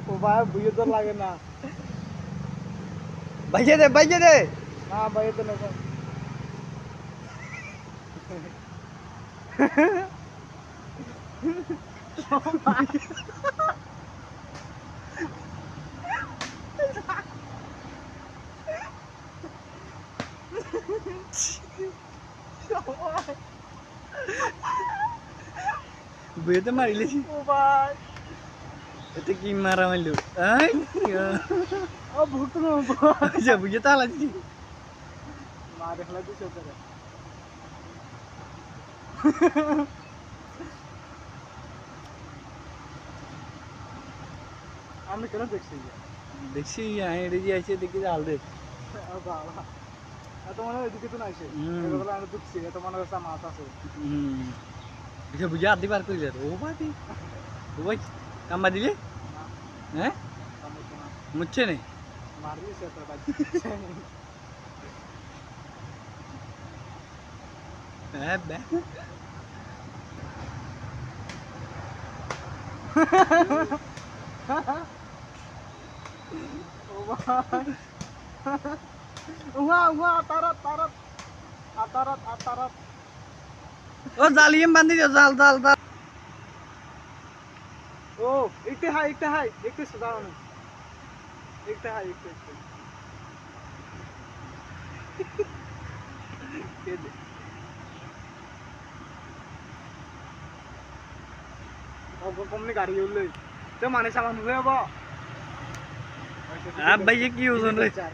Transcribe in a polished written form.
ও ভাই বুঝে তো লাগে না। ভাইয়ে দে ভাইয়ে দে। না ভাই তো না। বুঝে তো মারিলেছি। ও ভাই এতে কি মারা মারলো? আই ও ভুত না যা বুঝে তো আলাদা। মার খেলা দিছে তোরে। আমি কেন দেখছি? দেখছি আমি এটা যে আছে দেখি যে হাল দে। ও বাবা এত মনে হয় এদিকে তো নাইছে। এগুলো আমি দেখছি এত মনে হচ্ছে মাছ আছে। বুঝে বুঝে আদি পার কইলে ও বাদি। ও ভাই কামবা দিলে? না হ্যাঁ? আমি তো না মুচ্ছে নেই। মার দিছে তো ভাই। হ্যাঁ বে। ও ভাই উহা তারাত তারাত আতারাত আতারাত। ও জালিম বান্ধি দিও জাল জাল জাল। ও একটু হাই একটু সুদাও না একটু হাই একটু কে দে ও কমনে গাড়ি উঠলে তো মানে সামান হয়ে যাবো। আব ভাই কি ওজন রে? চার